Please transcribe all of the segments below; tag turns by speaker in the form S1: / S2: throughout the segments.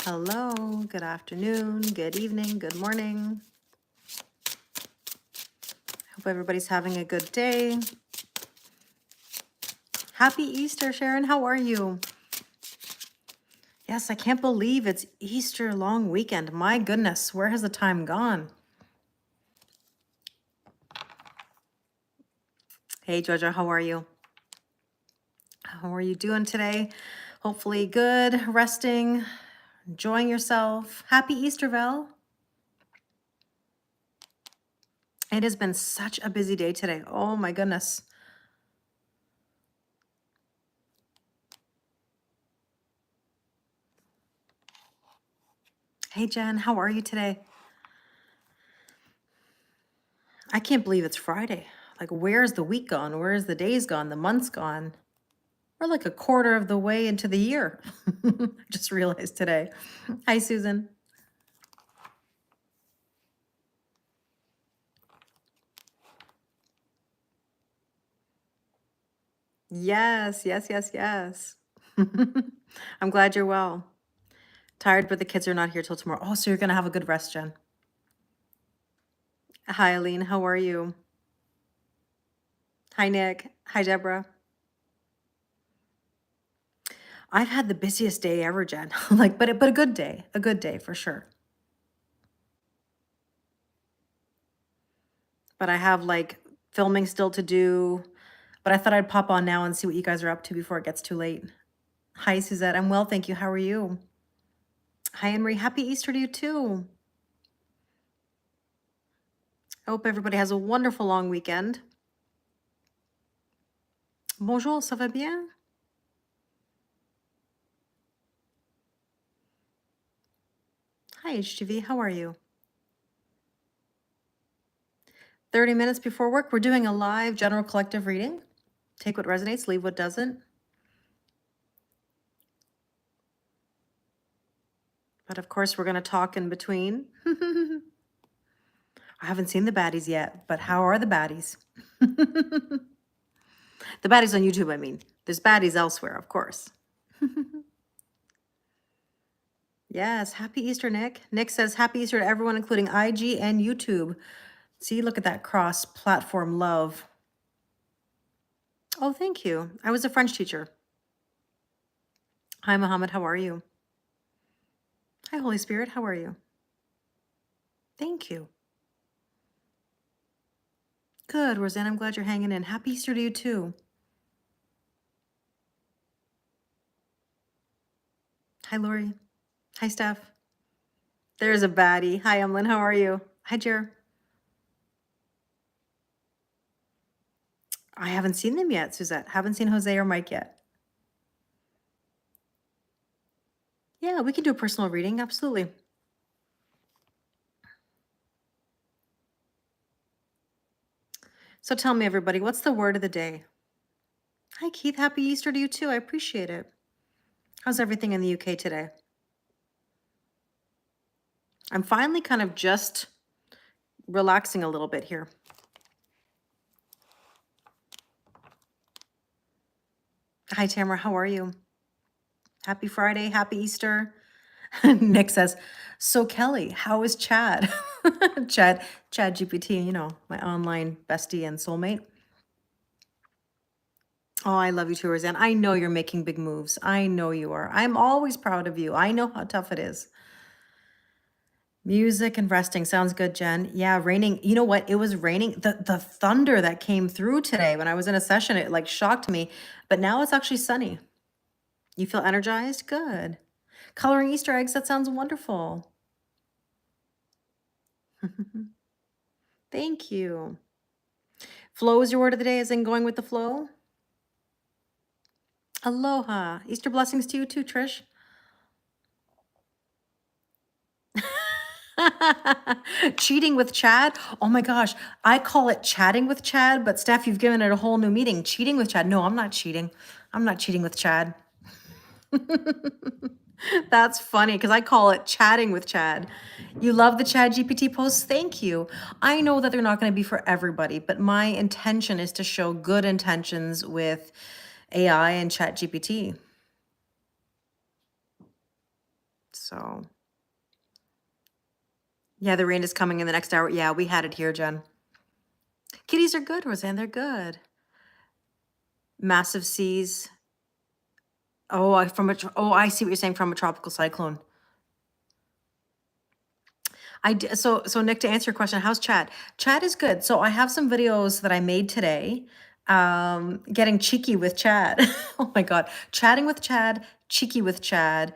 S1: Hello, good afternoon, good evening, good morning. Hope everybody's having a good day. Happy Easter, Sharon. How are you? Yes, I can't believe it's Easter long weekend. My goodness, where has the time gone? Hey, Georgia, how are you? How are you doing today? Hopefully good, resting, enjoying yourself. Happy Easter, Val. It has been such a busy day today. Oh my goodness. Hey, Jen, how are you today? I can't believe it's Friday. Like, where's the week gone? Where's the days gone? The months gone? We're like a quarter of the way into the year. I just realized today. Hi, Susan. Yes, yes, yes, yes. I'm glad you're well. Tired, but the kids are not here till tomorrow. Oh, so you're going to have a good rest, Jen. Hi, Aline. How are you? Hi, Nick. Hi, Deborah. I've had the busiest day ever, Jen. Like, but a good day for sure. But I have like filming still to do. But I thought I'd pop on now and see what you guys are up to before it gets too late. Hi, Suzette. I'm well, thank you. How are you? Hi, Anne-Marie. Happy Easter to you too. I hope everybody has a wonderful long weekend. Bonjour, ça va bien? Hi, HTV. How are you? 30 minutes before work, we're doing a live general collective reading. Take what resonates, leave what doesn't. But of course, we're going to talk in between. I haven't seen the baddies yet, but how are the baddies? The baddies on YouTube, I mean. There's baddies elsewhere, of course. Yes, happy Easter, Nick. Nick says, happy Easter to everyone, including IG and YouTube. See, look at that cross-platform love. Oh, thank you. I was a French teacher. Hi, Mohammed. How are you? Hi, Holy Spirit. How are you? Thank you. Good, Roseanne. I'm glad you're hanging in. Happy Easter to you, too. Hi, Lori. Hi, Steph. There's a baddie. Hi, Emlyn. How are you? Hi, Jer. I haven't seen them yet, Suzette. Haven't seen Jose or Mike yet. Yeah, we can do a personal reading. Absolutely. So tell me, everybody, what's the word of the day? Hi, Keith. Happy Easter to you, too. I appreciate it. How's everything in the UK today? I'm finally kind of just relaxing a little bit here. Hi, Tamara. How are you? Happy Friday. Happy Easter. Nick says, so Kelly, how is Chad? Chad GPT, you know, my online bestie and soulmate. Oh, I love you too, Roseanne. I know you're making big moves. I know you are. I'm always proud of you. I know how tough it is. Music and resting. Sounds good, Jen. Yeah, raining. You know what? It was raining. The thunder that came through today when I was in a session, it like shocked me. But now it's actually sunny. You feel energized? Good. Coloring Easter eggs. That sounds wonderful. Thank you. Flow is your word of the day, as in going with the flow. Aloha. Easter blessings to you too, Trish. Cheating with Chad? Oh my gosh. I call it chatting with Chad, but Steph, you've given it a whole new meaning. Cheating with Chad. No, I'm not cheating. I'm not cheating with Chad. That's funny because I call it chatting with Chad. You love the Chad GPT posts? Thank you. I know that they're not going to be for everybody, but my intention is to show good intentions with AI and Chat GPT. So, yeah, the rain is coming in the next hour. Yeah, we had it here, Jen. Kitties are good, Roseanne. They're good. Massive seas. Oh, I see what you're saying, from a tropical cyclone. So Nick, to answer your question, how's Chad? Chad is good. So I have some videos that I made today. Getting cheeky with Chad. Oh my God. Chatting with Chad, cheeky with Chad.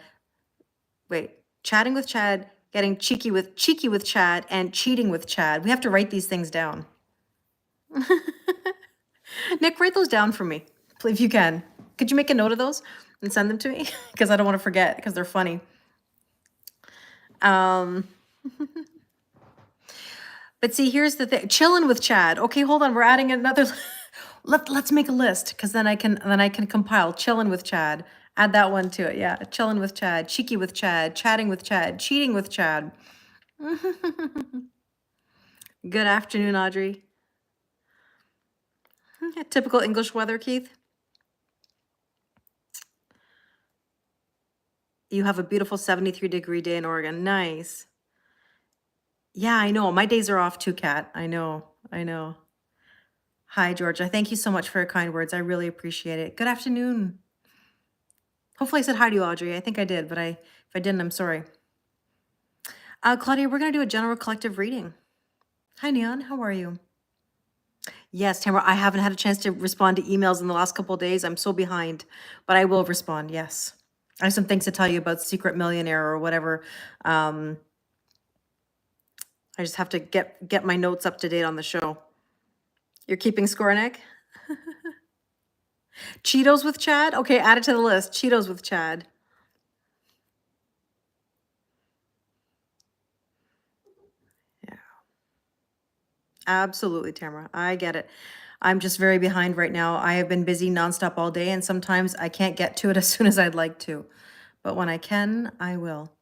S1: Wait, chatting with Chad, getting cheeky with Chad, and cheating with Chad. We have to write these things down. Nick, write those down for me, if you can. Could you make a note of those and send them to me? Because I don't want to forget, because they're funny. But see, here's the thing. Chilling with Chad. Okay, hold on. We're adding another. Let's make a list, because then I can compile. Chilling with Chad. Add that one to it. Yeah, chilling with Chad, cheeky with Chad, chatting with Chad, cheating with Chad. Good afternoon, Audrey. Typical English weather, Keith. You have a beautiful 73-degree day in Oregon. Nice. Yeah, I know. My days are off too, Kat. I know. Hi, Georgia. Thank you so much for your kind words. I really appreciate it. Good afternoon. Hopefully I said hi to you, Audrey. I think I did, but if I didn't, I'm sorry. Claudia, we're going to do a general collective reading. Hi, Neon. How are you? Yes, Tamara, I haven't had a chance to respond to emails in the last couple of days. I'm so behind, but I will respond. Yes. I have some things to tell you about Secret Millionaire or whatever. I just have to get my notes up to date on the show. You're keeping score, Nick? Cheetos with Chad? Okay, add it to the list. Cheetos with Chad. Yeah. Absolutely, Tamara. I get it. I'm just very behind right now. I have been busy nonstop all day, and sometimes I can't get to it as soon as I'd like to. But when I can, I will.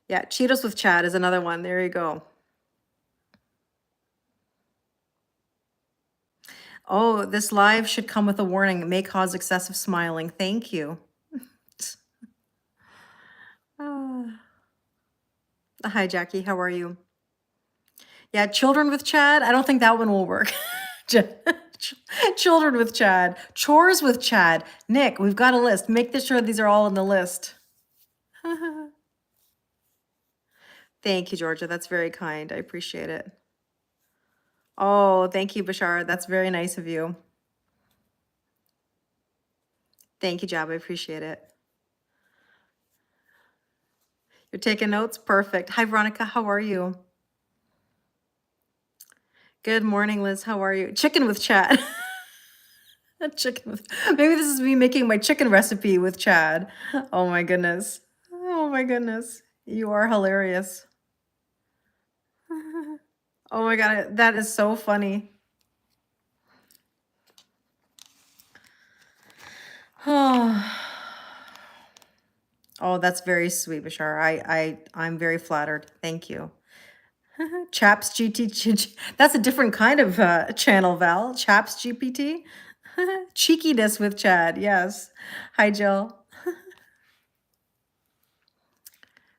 S1: Yeah, Cheetos with Chad is another one. There you go. Oh, this live should come with a warning. It may cause excessive smiling. Thank you. Hi, Jackie. How are you? Yeah, children with Chad. I don't think that one will work. Children with Chad. Chores with Chad. Nick, we've got a list. Make sure these are all on the list. Thank you, Georgia. That's very kind. I appreciate it. Oh, thank you, Bashar. That's very nice of you. Thank you, Jab. I appreciate it. You're taking notes? Perfect. Hi, Veronica. How are you? Good morning, Liz. How are you? Chicken with Chad. Chicken with, maybe this is me making my chicken recipe with Chad. Oh my goodness. Oh my goodness. You are hilarious. Oh my God, that is so funny. Oh, oh, that's very sweet, Bashar. I'm very flattered. Thank you. Chaps GT. That's a different kind of channel, Val. Chaps GPT. Cheekiness with Chad. Yes. Hi, Jill.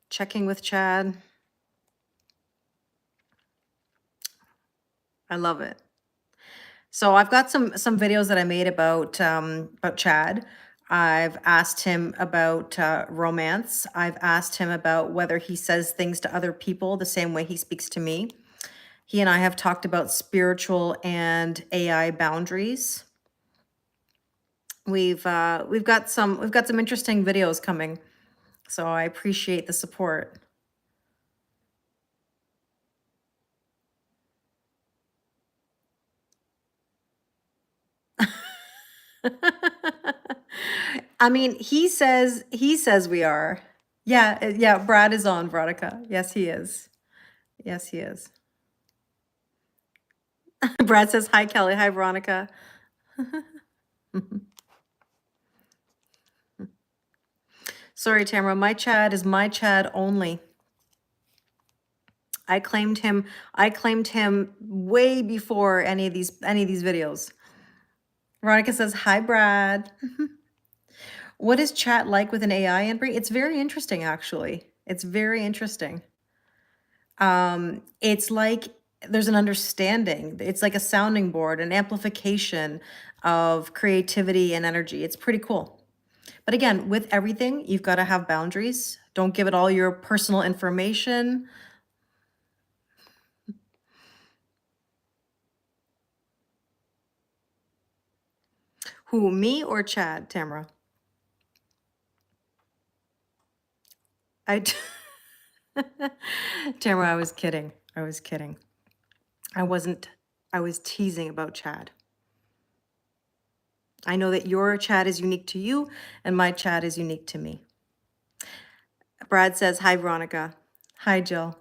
S1: Checking with Chad. I love it. So I've got some videos that I made about Chad. I've asked him about romance. I've asked him about whether he says things to other people the same way he speaks to me. He and I have talked about spiritual and AI boundaries. We've got some interesting videos coming, so I appreciate the support. I mean, he says we are. Yeah, yeah, Brad is on, Veronica. Yes, he is. Yes, he is. Brad says, hi, Kelly. Hi, Veronica. Sorry, Tamara. My Chad is my Chad only. I claimed him way before any of these videos. Veronica says, hi, Brad. What is chat like with an AI, Anne-Marie? It's very interesting, actually. It's very interesting. It's like there's an understanding. It's like a sounding board, an amplification of creativity and energy. It's pretty cool. But again, with everything, you've got to have boundaries. Don't give it all your personal information. Who, me or Chad, Tamara? I Tamara, I was kidding. I was kidding. I wasn't. I was teasing about Chad. I know that your Chad is unique to you and my Chad is unique to me. Brad says, hi, Veronica. Hi, Jill.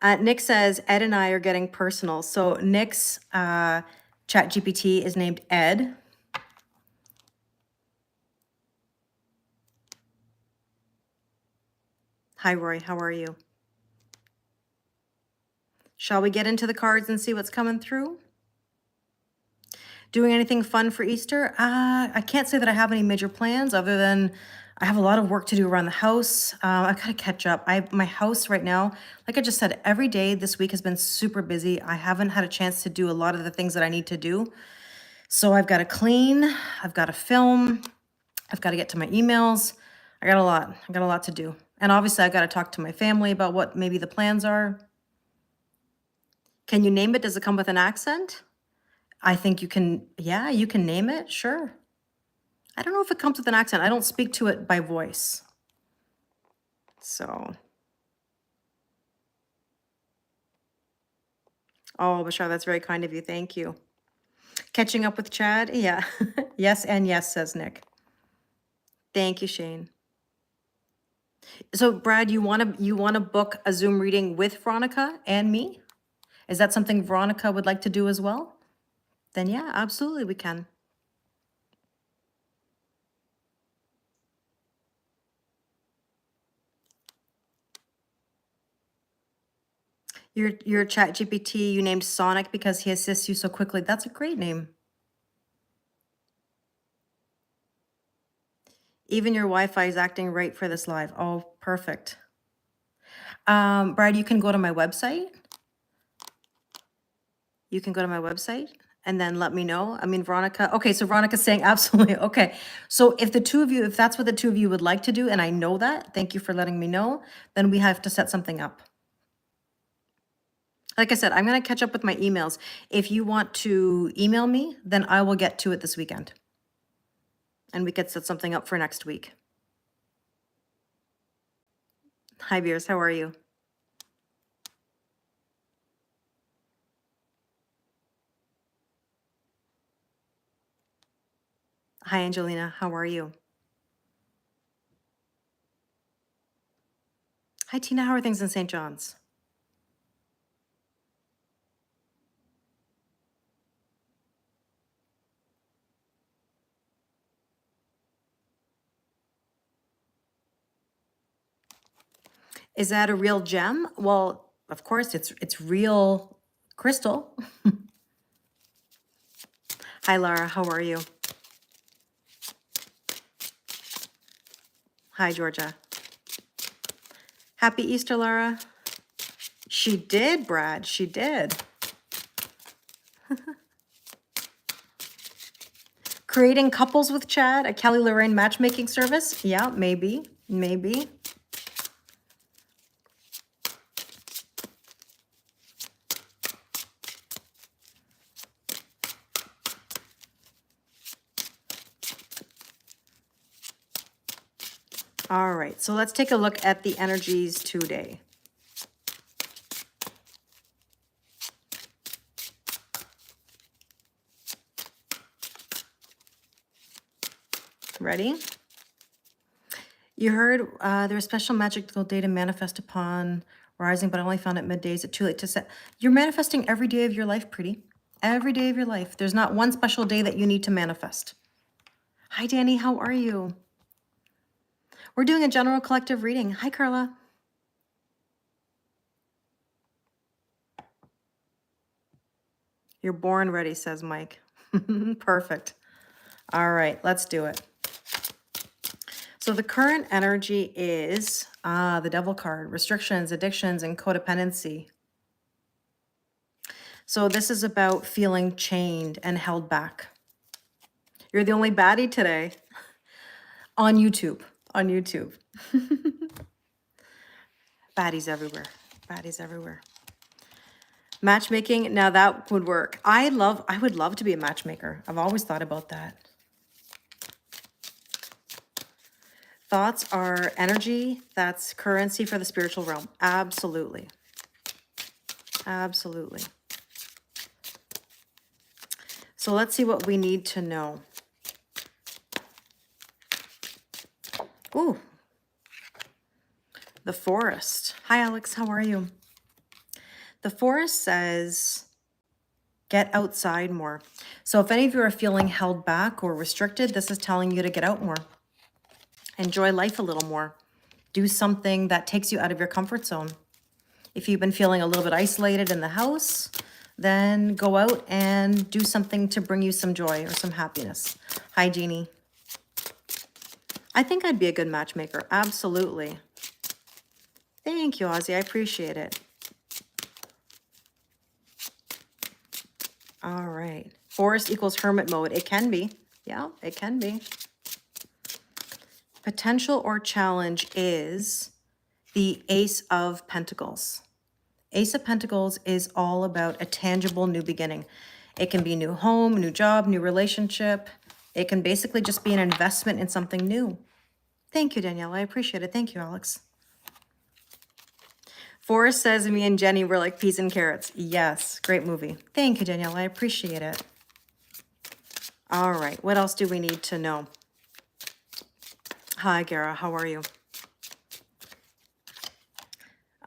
S1: Nick says, Ed and I are getting personal. So Nick's Chat GPT is named Ed. Hi, Roy. How are you? Shall we get into the cards and see what's coming through? Doing anything fun for Easter? I can't say that I have any major plans other than I have a lot of work to do around the house. I've got to catch up. My house right now, like I just said, every day this week has been super busy. I haven't had a chance to do a lot of the things that I need to do. So I've got to clean, I've got to film, I've got to get to my emails. I got a lot. I got a lot to do. And obviously I got to talk to my family about what maybe the plans are. Can you name it? Does it come with an accent? I think you can, yeah, you can name it, sure. I don't know if it comes with an accent. I don't speak to it by voice. So, oh, Bashar, that's very kind of you. Thank you. Catching up with Chad? Yeah. Yes and yes, says Nick. Thank you, Shane. So, Brad, you wanna book a Zoom reading with Veronica and me? Is that something Veronica would like to do as well? Then yeah, absolutely we can. Your Chat GPT, you named Sonic because he assists you so quickly. That's a great name. Even your Wi-Fi is acting right for this live. Oh, perfect. Brad, you can go to my website. You can go to my website and then let me know. I mean, Veronica, okay, so Veronica's saying absolutely, okay. So if the two of you, if that's what the two of you would like to do, and I know that, thank you for letting me know, then we have to set something up. Like I said, I'm gonna catch up with my emails. If you want to email me, then I will get to it this weekend. And we could set something up for next week. Hi, Beers, how are you? Hi, Angelina, how are you? Hi, Tina, how are things in St. John's? Is that a real gem? Well, of course, it's real crystal. Hi, Laura, how are you? Hi, Georgia. Happy Easter, Laura. She did, Brad, she did. Creating couples with Chad, a Kelly Lorraine matchmaking service? Yeah, maybe, maybe. All right, so let's take a look at the energies today. Ready? You heard there's special magical day to manifest upon rising, but I only found it middays. It's too late to set. You're manifesting every day of your life, pretty. Every day of your life. There's not one special day that you need to manifest. Hi, Danny, how are you? We're doing a general collective reading. Hi, Carla. You're born ready, says Mike. Perfect. All right, let's do it. So the current energy is the Devil card, restrictions, addictions, and codependency. So this is about feeling chained and held back. You're the only baddie today on YouTube. On YouTube. Baddies everywhere. Baddies everywhere. Matchmaking, now that would work. I would love to be a matchmaker. I've always thought about that. Thoughts are energy. That's currency for the spiritual realm. Absolutely. Absolutely. So let's see what we need to know. Ooh. The Forest. Hi, Alex. How are you? The Forest says, get outside more. So if any of you are feeling held back or restricted, this is telling you to get out more. Enjoy life a little more. Do something that takes you out of your comfort zone. If you've been feeling a little bit isolated in the house, then go out and do something to bring you some joy or some happiness. Hi, Jeannie. I think I'd be a good matchmaker. Absolutely. Thank you, Ozzy. I appreciate it. All right. Forest equals hermit mode. It can be. Yeah, it can be. Potential or challenge is the Ace of Pentacles. Ace of Pentacles is all about a tangible new beginning. It can be new home, new job, new relationship. It can basically just be an investment in something new. Thank you, Danielle. I appreciate it. Thank you, Alex. Forrest says me and Jenny were like peas and carrots. Yes, great movie. Thank you, Danielle. I appreciate it. All right, what else do we need to know? Hi, Gara. How are you?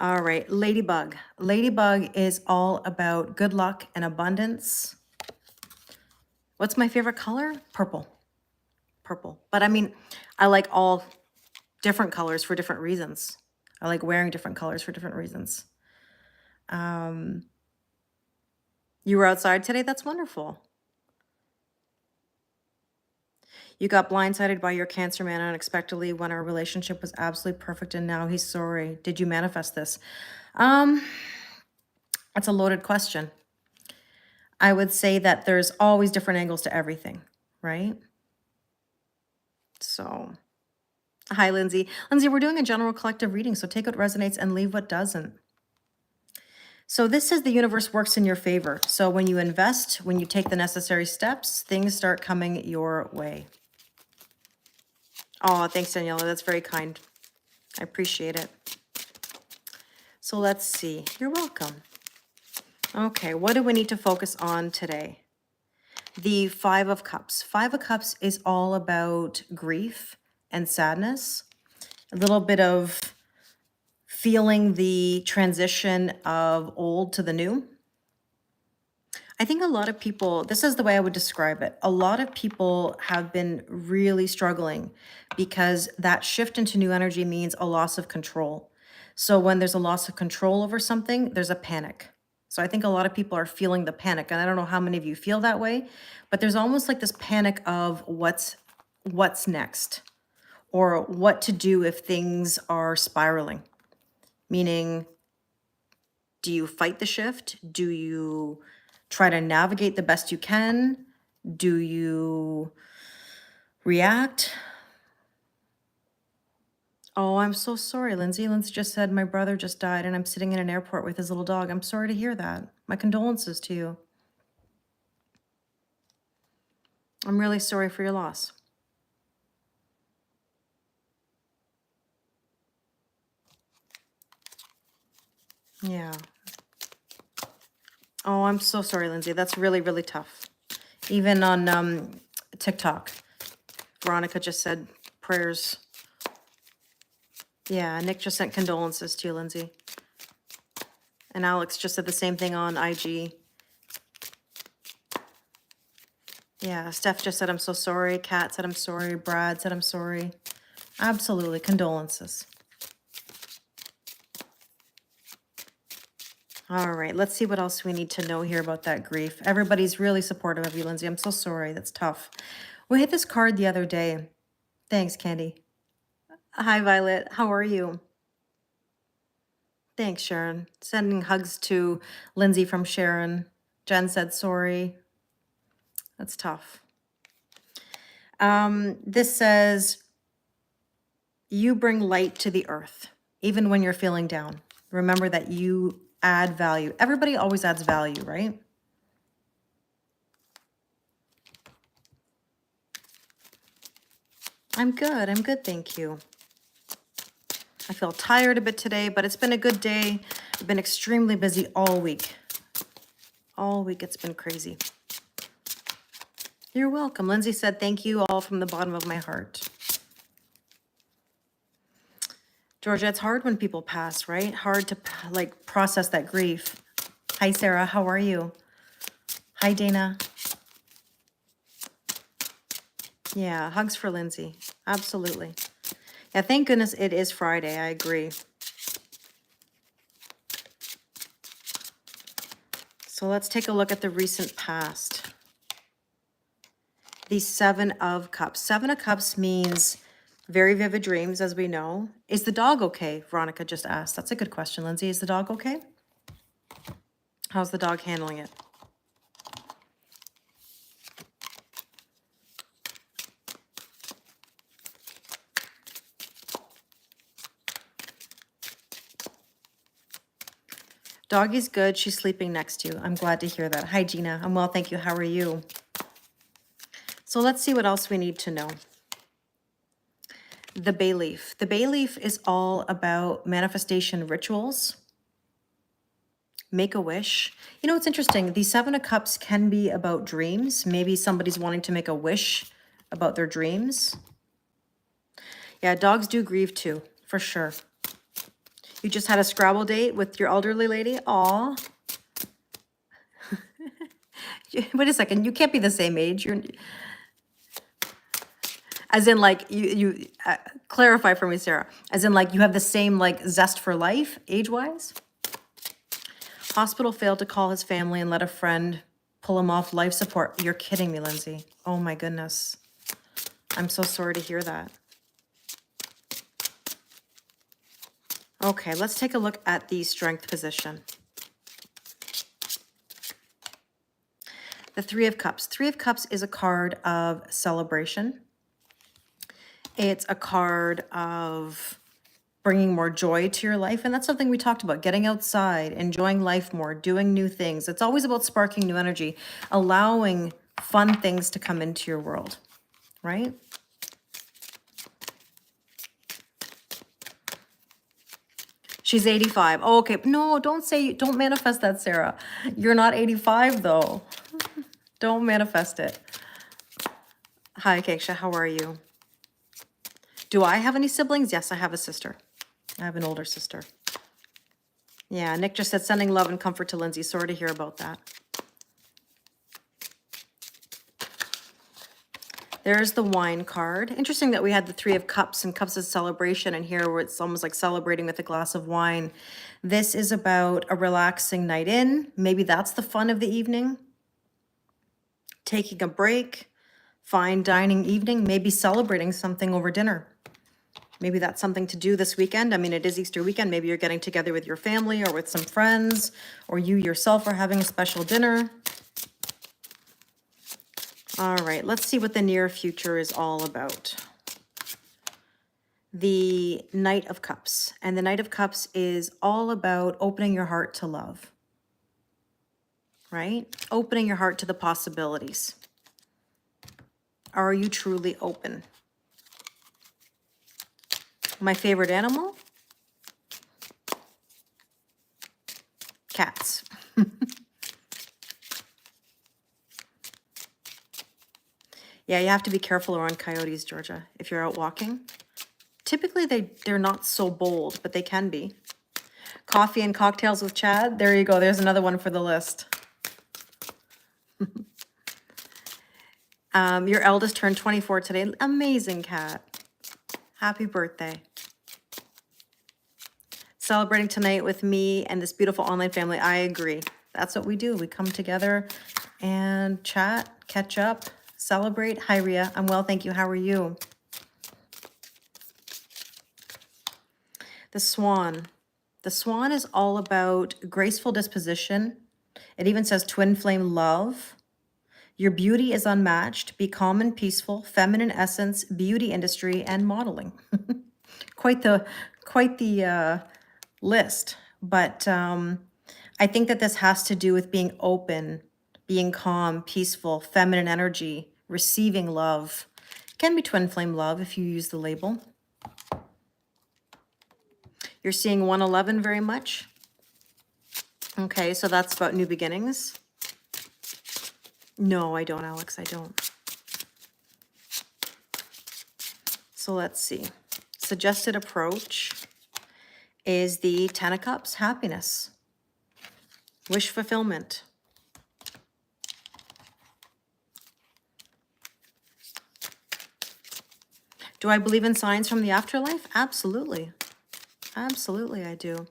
S1: All right, Ladybug. Ladybug is all about good luck and abundance. What's my favorite color? Purple. Purple. But I mean, I like all different colors for different reasons. I like wearing different colors for different reasons. You were outside today? That's wonderful. You got blindsided by your Cancer man unexpectedly when our relationship was absolutely perfect and now he's sorry. Did you manifest this? That's a loaded question. I would say that there's always different angles to everything, right? So, hi, Lindsay. Lindsay, we're doing a general collective reading, so take what resonates and leave what doesn't. So this says the universe works in your favor. So when you invest, when you take the necessary steps, things start coming your way. Oh, thanks, Daniela. That's very kind. I appreciate it. So let's see. You're welcome. Okay, what do we need to focus on today? The Five of Cups. Five of Cups is all about grief and sadness. A little bit of feeling the transition of old to the new. I think a lot of people, this is the way I would describe it. A lot of people have been really struggling because that shift into new energy means a loss of control. So when there's a loss of control over something, there's a panic. So I think a lot of people are feeling the panic. And I don't know how many of you feel that way, but there's almost like this panic of what's next or what to do if things are spiraling. Meaning, do you fight the shift? Do you try to navigate the best you can? Do you react? Oh, I'm so sorry, Lindsay. Lindsay just said my brother just died and I'm sitting in an airport with his little dog. I'm sorry to hear that. My condolences to you. I'm really sorry for your loss. Yeah. Oh, I'm so sorry, Lindsay. That's really, really tough. Even on TikTok, Veronica just said prayers. Yeah, Nick just sent condolences to you, Lindsay. And Alex just said the same thing on IG. Yeah, Steph just said, I'm so sorry. Kat said, I'm sorry. Brad said, I'm sorry. Absolutely. Condolences. All right, let's see what else we need to know here about that grief. Everybody's really supportive of you, Lindsay. I'm so sorry. That's tough. We hit this card the other day. Thanks, Candy. Hi, Violet. How are you? Thanks, Sharon. Sending hugs to Lindsay from Sharon. Jen said sorry. That's tough. This says, you bring light to the earth, even when you're feeling down. Remember that you add value. Everybody always adds value, right? I'm good. I'm good, thank you. I feel tired a bit today, but it's been a good day. I've been extremely busy all week. All week it's been crazy. You're welcome. Lindsay said thank you all from the bottom of my heart. Georgia, it's hard when people pass, right? Hard to like process that grief. Hi, Sarah. How are you? Hi, Dana. Yeah, hugs for Lindsay. Absolutely. Yeah, thank goodness it is Friday. I agree. So let's take a look at the recent past. The Seven of Cups. Seven of Cups means very vivid dreams, as we know. Is the dog okay? Veronica just asked. That's a good question, Lindsay. Is the dog okay? How's the dog handling it? Doggy's good. She's sleeping next to you. I'm glad to hear that. Hi, Gina. I'm well, thank you. How are you? So let's see what else we need to know. The bay leaf. The bay leaf is all about manifestation rituals. Make a wish. You know, it's interesting. The Seven of Cups can be about dreams. Maybe somebody's wanting to make a wish about their dreams. Yeah, dogs do grieve too, for sure. You just had a Scrabble date with your elderly lady? Aw. Wait a second. You can't be the same age. You're, as in like, you clarify for me, Sarah. As in like, you have the same like zest for life, age-wise? Hospital failed to call his family and let a friend pull him off life support. You're kidding me, Lindsay. Oh my goodness. I'm so sorry to hear that. Okay, let's take a look at the strength position. The Three of Cups. Three of Cups is a card of celebration. It's a card of bringing more joy to your life. And that's something we talked about, getting outside, enjoying life more, doing new things. It's always about sparking new energy, allowing fun things to come into your world, right? She's 85. Oh, okay. No, don't manifest that, Sarah. You're not 85 though. Don't manifest it. Hi, Keisha. How are you? Do I have any siblings? Yes, I have a sister. I have an older sister. Yeah, Nick just said sending love and comfort to Lindsay. Sorry to hear about that. There's the wine card. Interesting that we had the Three of Cups and Cups of celebration, and here where it's almost like celebrating with a glass of wine. This is about a relaxing night in. Maybe that's the fun of the evening. Taking a break, fine dining evening, maybe celebrating something over dinner. Maybe that's something to do this weekend. I mean, it is Easter weekend. Maybe you're getting together with your family or with some friends, or you yourself are having a special dinner. All right, let's see what the near future is all about. The Knight of Cups. And the Knight of Cups is all about opening your heart to love, right? Opening your heart to the possibilities. Are you truly open? My favorite animal? Cats. Yeah, you have to be careful around coyotes, Georgia, if you're out walking. Typically, they're not so bold, but they can be. Coffee and cocktails with Chad. There you go. There's another one for the list. Your eldest turned 24 today. Amazing, cat. Happy birthday. Celebrating tonight with me and this beautiful online family. I agree. That's what we do. We come together and chat, catch up, celebrate. Hi, Ria. I'm well, thank you. How are you? The swan. The swan is all about graceful disposition. It even says twin flame love. Your beauty is unmatched. Be calm and peaceful. Feminine essence, beauty industry, and modeling. quite the quite the list. But I think that this has to do with being open, being calm, peaceful, feminine energy, receiving love. Can be twin flame love if you use the label. You're seeing 111 very much. Okay, so that's about new beginnings. No, I don't, Alex, I don't. So let's see. Suggested approach is the 10 of Cups, happiness, wish fulfillment. Do I believe in signs from the afterlife? Absolutely. Absolutely, I do.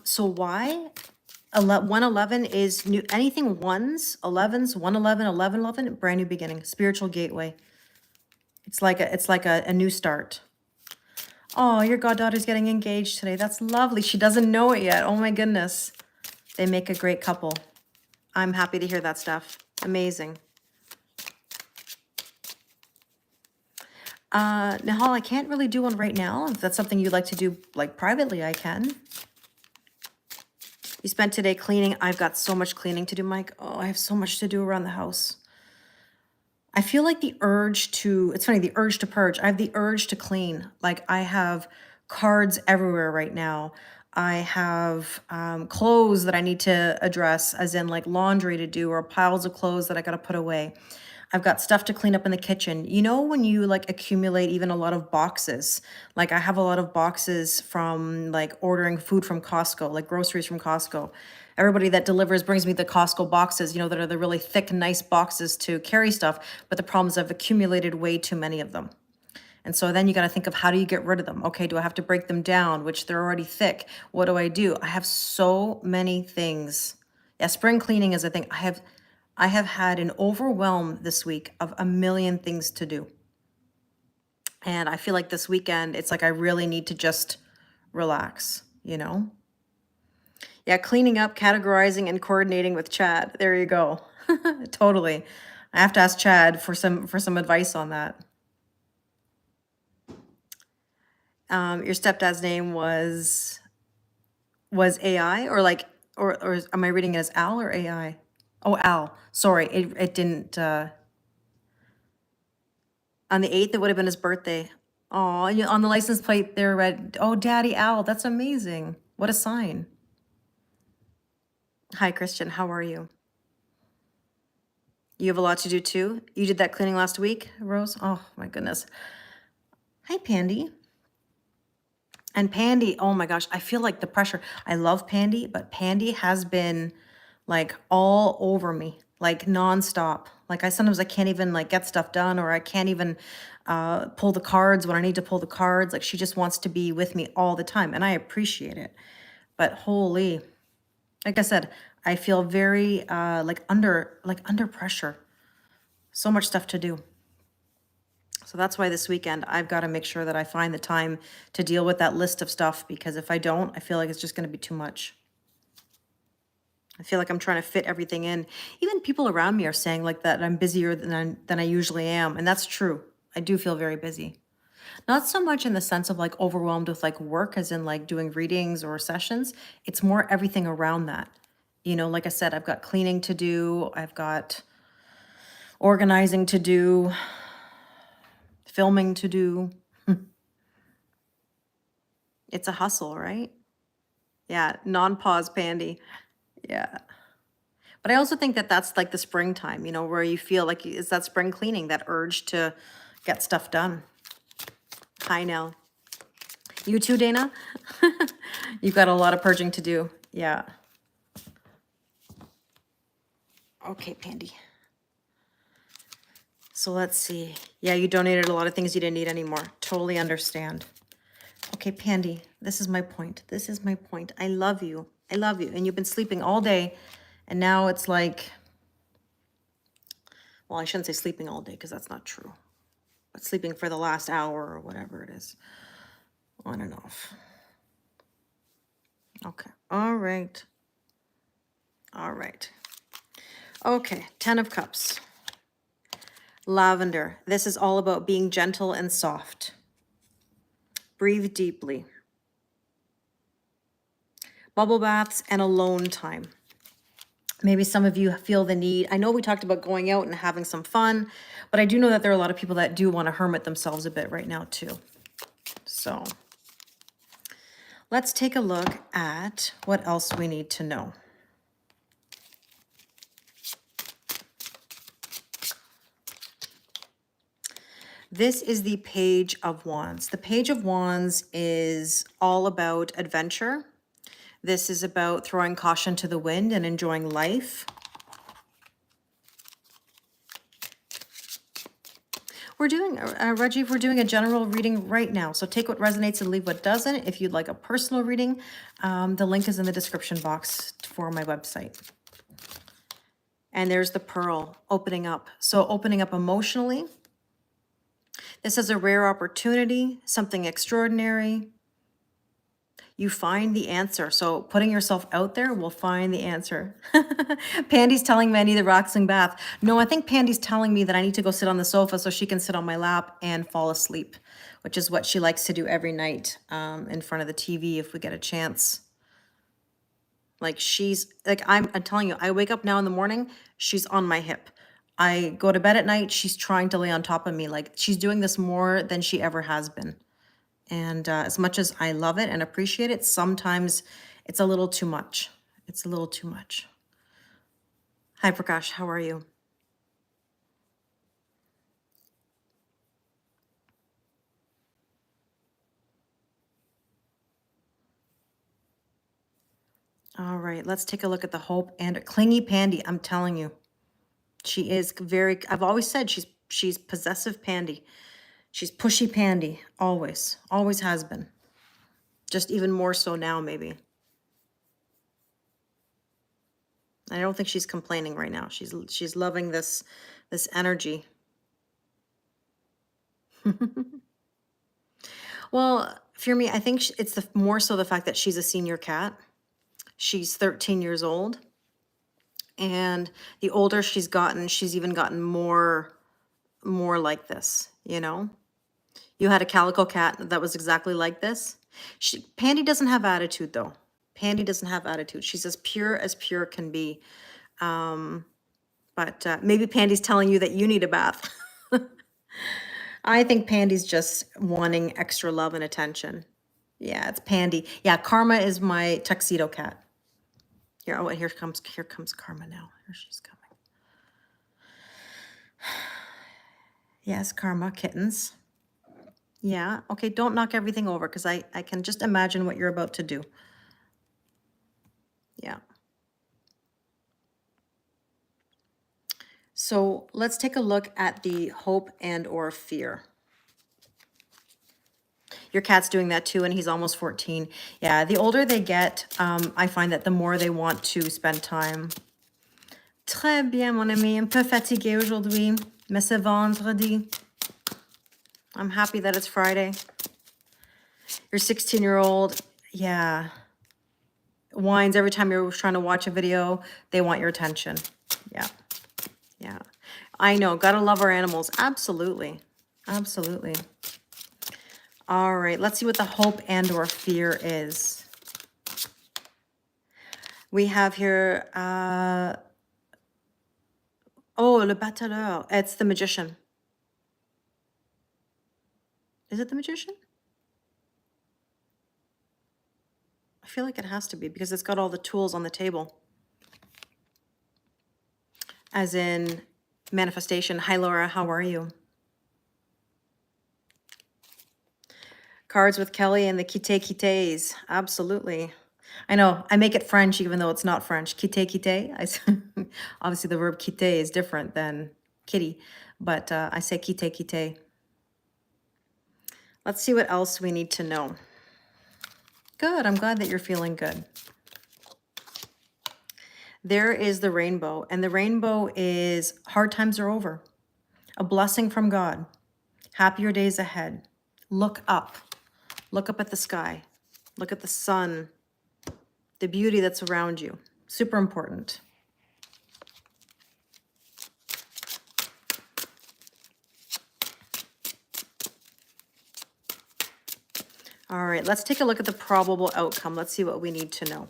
S1: So why? 111 is new. Anything ones, 11s, 111, 1111, brand new beginning, spiritual gateway. It's like a new start. Oh, your goddaughter's getting engaged today. That's lovely. She doesn't know it yet. Oh my goodness. They make a great couple. I'm happy to hear that stuff. Amazing. Nahal, I can't really do one right now. If that's something you'd like to do like privately, I can. You spent today cleaning. I've got so much cleaning to do, Mike. Oh, I have so much to do around the house. I feel like the urge to, it's funny, the urge to purge. I have the urge to clean. Like I have cards everywhere right now. I have clothes that I need to address, as in like laundry to do, or piles of clothes that I got to put away. I've got stuff to clean up in the kitchen. You know, when you like accumulate even a lot of boxes, like I have a lot of boxes from like ordering food from Costco, like groceries from Costco. Everybody that delivers brings me the Costco boxes, you know, that are the really thick, nice boxes to carry stuff. But the problem is I've accumulated way too many of them. And so then you got to think of how do you get rid of them? Okay, do I have to break them down, which they're already thick? What do I do? I have so many things. Yeah, spring cleaning is a thing. I have had an overwhelm this week of a million things to do. And I feel like this weekend, it's like I really need to just relax, you know? Yeah, cleaning up, categorizing, and coordinating with Chad. There you go. Totally. I have to ask Chad for some advice on that. Your stepdad's name was AI, or like, or am I reading it as Al or AI? Oh, Al. Sorry, it didn't. On the 8th, it would have been his birthday. Oh, on the license plate there read, "Oh, Daddy Al." That's amazing. What a sign. Hi, Christian. How are you? You have a lot to do too. You did that cleaning last week, Rose? Oh my goodness. Hi, Pandy. And Pandy, oh my gosh, I feel like the pressure. I love Pandy, but Pandy has been like all over me, like nonstop. Like sometimes I can't even like get stuff done, or I can't even pull the cards when I need to pull the cards. Like she just wants to be with me all the time, and I appreciate it. But holy, like I said, I feel very like under pressure. So much stuff to do. So that's why this weekend I've got to make sure that I find the time to deal with that list of stuff, because if I don't, I feel like it's just going to be too much. I feel like I'm trying to fit everything in. Even people around me are saying like that I'm busier than I usually am, and that's true. I do feel very busy. Not so much in the sense of like overwhelmed with like work, as in like doing readings or sessions. It's more everything around that. You know, like I said, I've got cleaning to do. I've got organizing to do, filming to do. It's a hustle, right? Yeah, non-pause Pandy. Yeah. But I also think that that's like the springtime, you know, where you feel like it's that spring cleaning, that urge to get stuff done. Hi, Nell. You too, Dana? You've got a lot of purging to do. Yeah. Okay, Pandy. So let's see. Yeah, you donated a lot of things you didn't need anymore. Totally understand. Okay, Pandy, this is my point. This is my point. I love you. I love you. And you've been sleeping all day. And now it's like, well, I shouldn't say sleeping all day because that's not true. But sleeping for the last hour or whatever it is. On and off. Okay. All right. All right. Okay. 10 of Cups. Lavender. This is all about being gentle and soft. Breathe deeply. Bubble baths and alone time. Maybe some of you feel the need. I know we talked about going out and having some fun, but I do know that there are a lot of people that do want to hermit themselves a bit right now too. So let's take a look at what else we need to know. This is the Page of Wands. The Page of Wands is all about adventure. This is about throwing caution to the wind and enjoying life. We're doing, Rajiv, we're doing a general reading right now. So take what resonates and leave what doesn't. If you'd like a personal reading, the link is in the description box for my website. And there's the Pearl, opening up. So opening up emotionally. This is a rare opportunity, something extraordinary. You find the answer. So putting yourself out there will find the answer. Pandy's telling me I need a relaxing bath. No, I think Pandy's telling me that I need to go sit on the sofa so she can sit on my lap and fall asleep, which is what she likes to do every night in front of the TV if we get a chance. Like she's, like I'm telling you, I wake up now in the morning, she's on my hip. I go to bed at night, she's trying to lay on top of me. Like she's doing this more than she ever has been. And as much as I love it and appreciate it, sometimes it's a little too much. It's a little too much. Hi, Prakash. How are you? All right, let's take a look at the Hope and Clingy Pandy. I'm telling you, she is very, I've always said she's possessive Pandy. She's pushy Pandy, always has been. Just even more so now, maybe. I don't think she's complaining right now. She's loving this energy. Well, for me, I think it's more so the fact that she's a senior cat. She's 13 years old. And the older she's gotten, she's even gotten more like this, you know? You had a calico cat that was exactly like this. Pandy doesn't have attitude, though. Pandy doesn't have attitude. She's as pure can be. But maybe Pandy's telling you that you need a bath. I think Pandy's just wanting extra love and attention. Yeah, it's Pandy. Yeah, Karma is my tuxedo cat. Here, oh, here comes Karma now. Here she's coming. Yes, Karma, kittens. Yeah, okay, don't knock everything over because I can just imagine what you're about to do. Yeah. So let's take a look at the Hope and or Fear. Your cat's doing that too, and he's almost 14. Yeah, the older they get, I find that the more they want to spend time. Très bien, mon ami. Un peu fatigué aujourd'hui, mais c'est vendredi. I'm happy that it's Friday. Your 16-year-old, yeah, whines every time you're trying to watch a video. They want your attention. Yeah, yeah. I know, gotta love our animals. Absolutely, absolutely. All right, let's see what the Hope and or Fear is. We have here, oh, le battleur. It's the Magician. Is it the Magician? I feel like it has to be because it's got all the tools on the table. As in manifestation. Hi, Laura. How are you? Cards with Kelly and the Kite. Absolutely. I know. I make it French even though it's not French. Kite. Obviously, the verb quitter is different than kitty, but I say kite. Let's see what else we need to know. Good. I'm glad that you're feeling good. There is the rainbow, and the rainbow is hard times are over. A blessing from God. Happier days ahead. Look up. Look up at the sky. Look at the sun, the beauty that's around you. Super important. All right, let's take a look at the probable outcome. Let's see what we need to know.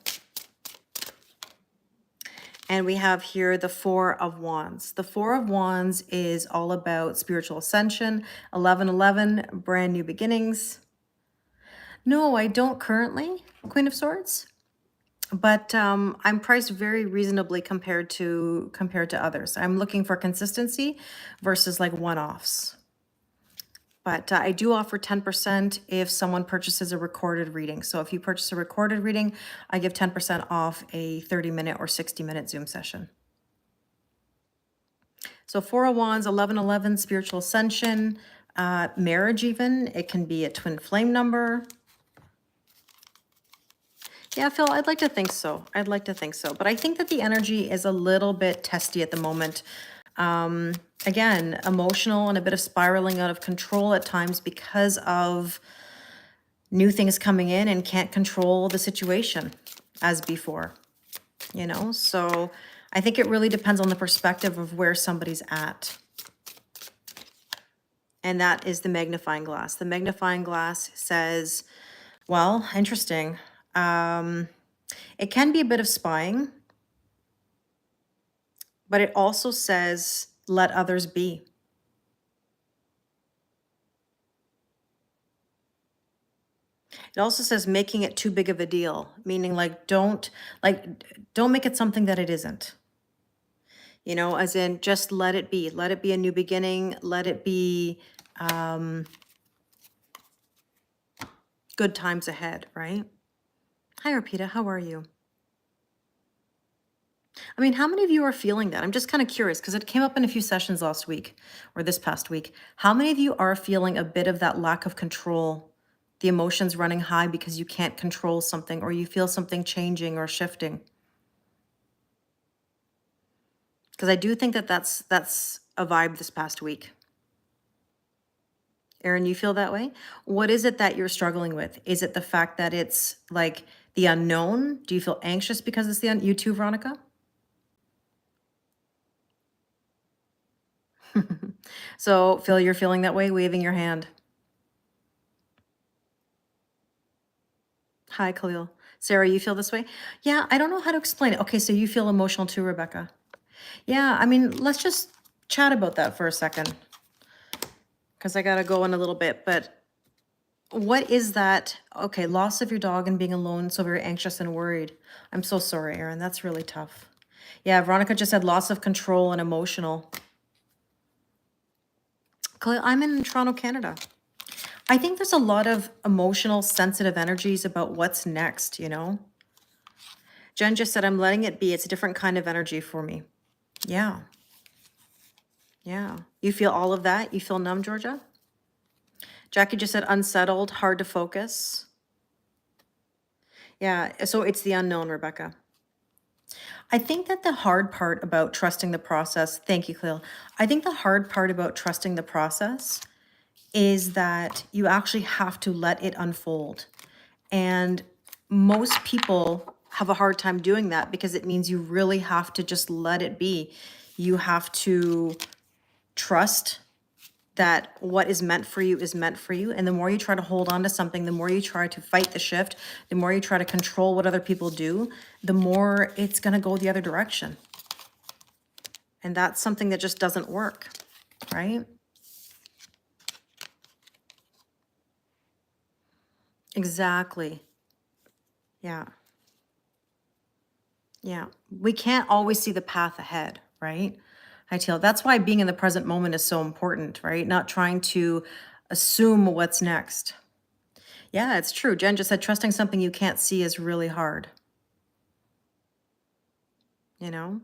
S1: And we have here the Four of Wands. The Four of Wands is all about spiritual ascension, 1111, brand new beginnings. No, I don't currently, Queen of Swords, but I'm priced very reasonably compared to others. I'm looking for consistency versus like one-offs. But I do offer 10% if someone purchases a recorded reading. So if you purchase a recorded reading, I give 10% off a 30-minute or 60-minute Zoom session. So Four of Wands, 1111, spiritual ascension, marriage even. It can be a twin flame number. Yeah, Phil, I'd like to think so. I'd like to think so. But I think that the energy is a little bit testy at the moment. Again, emotional and a bit of spiraling out of control at times because of new things coming in and can't control the situation as before, you know? So I think it really depends on the perspective of where somebody's at. And that is the magnifying glass. The magnifying glass says, well, interesting. It can be a bit of spying, but it also says, let others be. It also says making it too big of a deal, meaning don't make it something that it isn't. You know, as in just let it be. Let it be a new beginning. Let it be good times ahead, right? Hi, Arpita. How are you? I mean, how many of you are feeling that? I'm just kind of curious because it came up in a few sessions last week or this past week. How many of you are feeling a bit of that lack of control, the emotions running high because you can't control something or you feel something changing or shifting? Because I do think that that's a vibe this past week. Erin, you feel that way? What is it that you're struggling with? Is it the fact that it's like the unknown? Do you feel anxious because it's the you too, Veronica? So, Phil, you're feeling that way, waving your hand. Hi, Khalil. Sarah, you feel this way? Yeah, I don't know how to explain it. Okay, so you feel emotional too, Rebecca. Yeah, I mean, let's just chat about that for a second because I got to go in a little bit. But what is that? Okay, loss of your dog and being alone, so very anxious and worried. I'm so sorry, Erin. That's really tough. Yeah, Veronica just said loss of control and emotional. Khalil, I'm in Toronto, Canada. I think there's a lot of emotional, sensitive energies about what's next, you know? Jen just said, I'm letting it be. It's a different kind of energy for me. Yeah. Yeah. You feel all of that? You feel numb, Georgia? Jackie just said unsettled, hard to focus. Yeah. So it's the unknown, Rebecca. I think that the hard part about trusting the process, thank you, Khalil. I think the hard part about trusting the process is that you actually have to let it unfold. And most people have a hard time doing that because it means you really have to just let it be. You have to trust that what is meant for you is meant for you. And the more you try to hold on to something, the more you try to fight the shift, the more you try to control what other people do, the more it's going to go the other direction. And that's something that just doesn't work, right? Exactly. Yeah. Yeah. We can't always see the path ahead, right? Hi, that's why being in the present moment is so important, right? Not trying to assume what's next. Yeah, it's true. Jen just said trusting something you can't see is really hard, you know?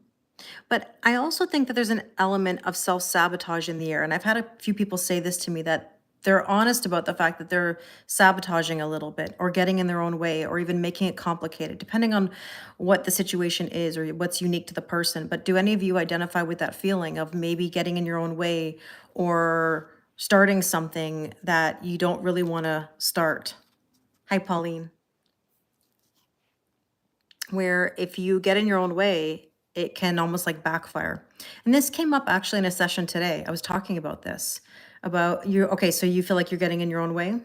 S1: But I also think that there's an element of self-sabotage in the air. And I've had a few people say this to me that they're honest about the fact that they're sabotaging a little bit or getting in their own way or even making it complicated, depending on what the situation is or what's unique to the person. But do any of you identify with that feeling of maybe getting in your own way or starting something that you don't really want to start? Hi, Pauline. Where if you get in your own way, it can almost like backfire. And this came up actually in a session today. I was talking about this, about you. Okay, so you feel like you're getting in your own way?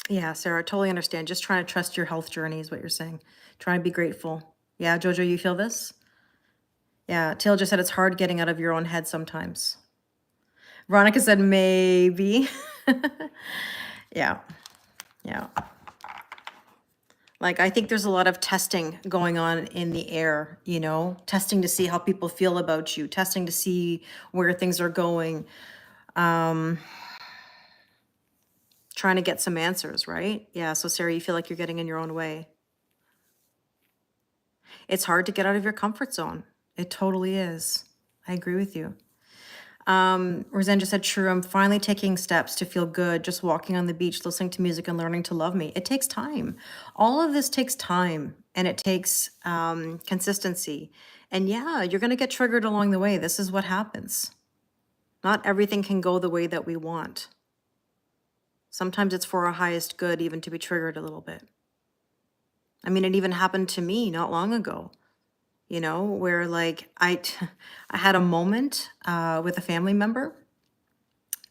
S1: Yeah, Sarah, totally understand. Just trying to trust your health journey is what you're saying. Trying to be grateful. Yeah, Jojo, you feel this? Yeah, Taylor just said it's hard getting out of your own head sometimes. Veronica said maybe. Yeah, yeah. Like, I think there's a lot of testing going on in the air, testing to see how people feel about you, testing to see where things are going, trying to get some answers, right? Yeah, so Sarah, you feel like you're getting in your own way. It's hard to get out of your comfort zone. It totally is. I agree with you. Roseanne just said, true, I'm finally taking steps to feel good, just walking on the beach, listening to music and learning to love me. It takes time. All of this takes time and it takes consistency. And yeah, you're going to get triggered along the way. This is what happens. Not everything can go the way that we want. Sometimes it's for our highest good even to be triggered a little bit. I mean, it even happened to me not long ago, where like I had a moment with a family member.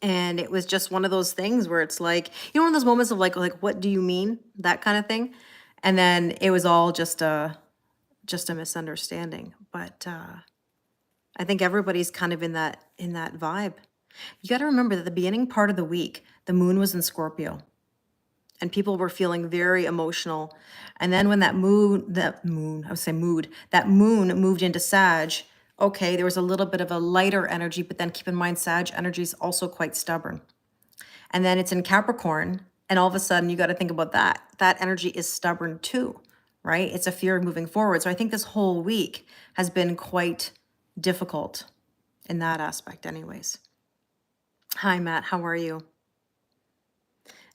S1: And it was just one of those things where it's like, one of those moments of like, what do you mean? That kind of thing. And then it was all just a misunderstanding. But I think everybody's kind of in that vibe. You got to remember that the beginning part of the week, the moon was in Scorpio and people were feeling very emotional. And then when that moon, that moon moved into Sag, okay, there was a little bit of a lighter energy, but then keep in mind, Sag energy is also quite stubborn. And then it's in Capricorn, and all of a sudden you got to think about that. That energy is stubborn too, right? It's a fear of moving forward. So I think this whole week has been quite difficult in that aspect anyways. Hi, Matt. How are you?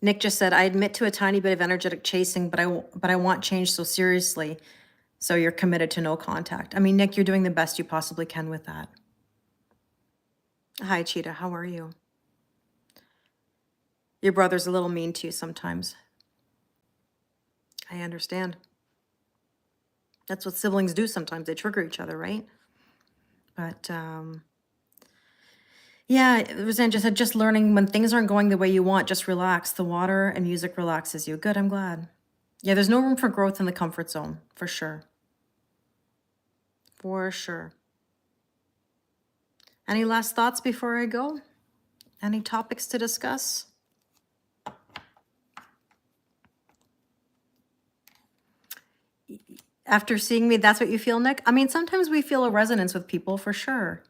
S1: Nick just said, I admit to a tiny bit of energetic chasing, but I want change so seriously. So you're committed to no contact. I mean, Nick, you're doing the best you possibly can with that. Hi, Cheetah. How are you? Your brother's a little mean to you sometimes. I understand. That's what siblings do sometimes. They trigger each other, right? But yeah, Roseanne just said, just learning when things aren't going the way you want, just relax. The water and music relaxes you. Good, I'm glad. Yeah, there's no room for growth in the comfort zone, for sure. For sure. Any last thoughts before I go? Any topics to discuss? After seeing me, that's what you feel, Nick? I mean, sometimes we feel a resonance with people, for sure.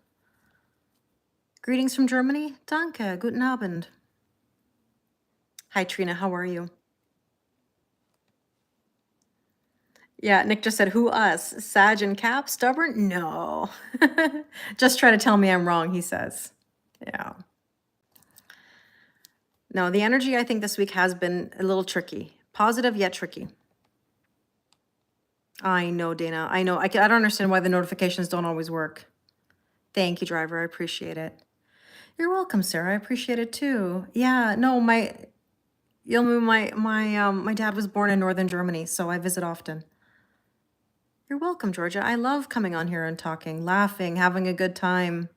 S1: Greetings from Germany. Danke. Guten Abend. Hi, Trina. How are you? Yeah, Nick just said, who us? Sag and Cap? Stubborn? No. Just try to tell me I'm wrong, he says. Yeah. No, the energy I think this week has been a little tricky. Positive yet tricky. I know, Dana. I know. I don't understand why the notifications don't always work. Thank you, driver. I appreciate it. You're welcome, Sarah. I appreciate it too. Yeah, no, my dad was born in northern Germany, so I visit often. You're welcome, Georgia. I love coming on here and talking, laughing, having a good time.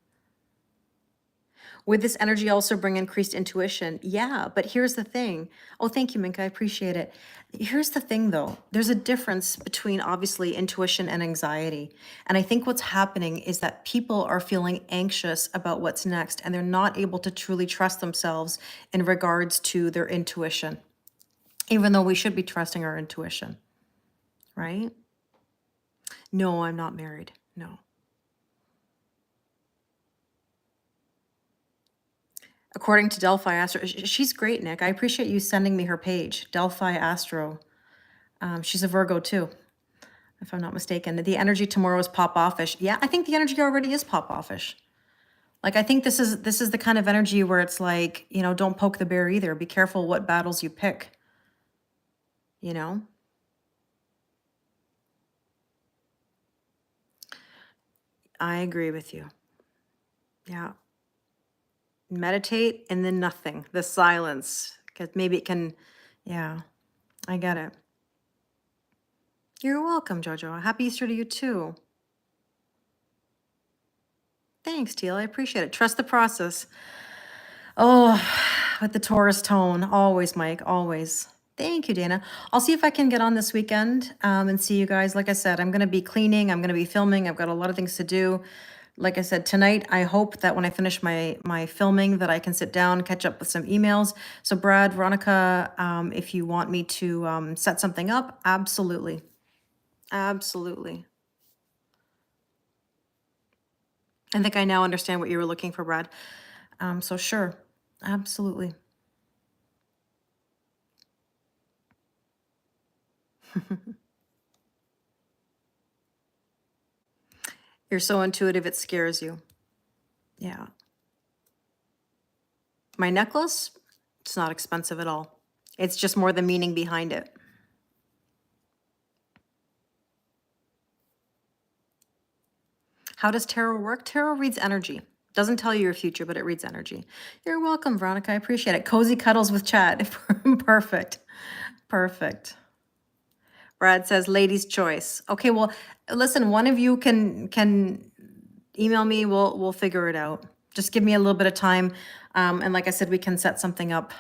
S1: Would this energy also bring increased intuition? Yeah, but here's the thing. Oh, thank you, Minka. I appreciate it. Here's the thing, though. There's a difference between obviously intuition and anxiety. And I think what's happening is that people are feeling anxious about what's next, and they're not able to truly trust themselves in regards to their intuition, even though we should be trusting our intuition, right? No, I'm not married. No. According to Delphi Astro, she's great, Nick. I appreciate you sending me her page, Delphi Astro. She's a Virgo too, if I'm not mistaken. The energy tomorrow is pop offish. Yeah, I think the energy already is pop offish. Like, I think this is the kind of energy where it's like, don't poke the bear either. Be careful what battles you pick. I agree with you. Yeah. Meditate and then nothing, the silence, because maybe it can, yeah, I get it. You're welcome, Jojo. Happy Easter to you too. Thanks, Teal. I appreciate it. Trust the process. Oh, with the Taurus tone. Always, Mike. Always. Thank you, Dana. I'll see if I can get on this weekend and see you guys. Like I said, I'm going to be cleaning. I'm going to be filming. I've got a lot of things to do. Like I said, tonight, I hope that when I finish my filming that I can sit down, catch up with some emails. So Brad, Veronica, if you want me to set something up, absolutely. Absolutely. I think I now understand what you were looking for, Brad. So sure, absolutely. You're so intuitive, it scares you. Yeah. My necklace, it's not expensive at all. It's just more the meaning behind it. How does tarot work? Tarot reads energy. Doesn't tell you your future, but it reads energy. You're welcome, Veronica. I appreciate it. Cozy cuddles with Chad. Perfect. Perfect. Brad says, ladies' choice. Okay, well, listen, one of you can email me. We'll figure it out. Just give me a little bit of time. And like I said, we can set something up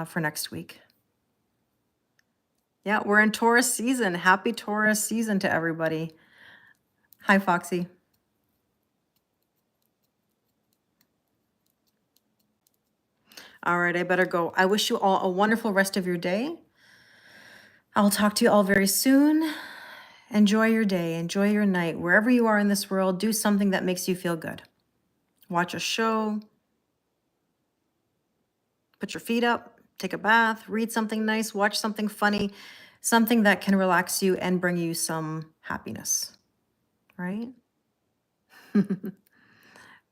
S1: for next week. Yeah, we're in Taurus season. Happy Taurus season to everybody. Hi, Foxy. All right, I better go. I wish you all a wonderful rest of your day. I'll talk to you all very soon. Enjoy your day, enjoy your night. Wherever you are in this world, do something that makes you feel good. Watch a show, put your feet up, take a bath, read something nice, watch something funny, something that can relax you and bring you some happiness, right?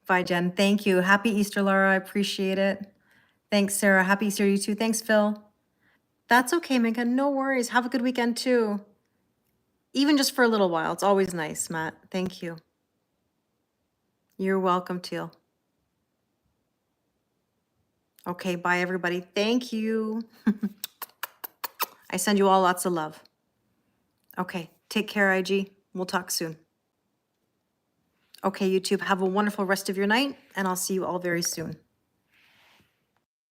S1: Bye, Jen. Thank you. Happy Easter, Laura. I appreciate it. Thanks, Sarah. Happy Easter to you too. Thanks, Phil. That's okay, Megan. No worries. Have a good weekend too. Even just for a little while. It's always nice, Matt. Thank you. You're welcome, Teal. Okay, bye, everybody. Thank you. I send you all lots of love. Okay, take care, IG. We'll talk soon. Okay, YouTube, have a wonderful rest of your night, and I'll see you all very soon.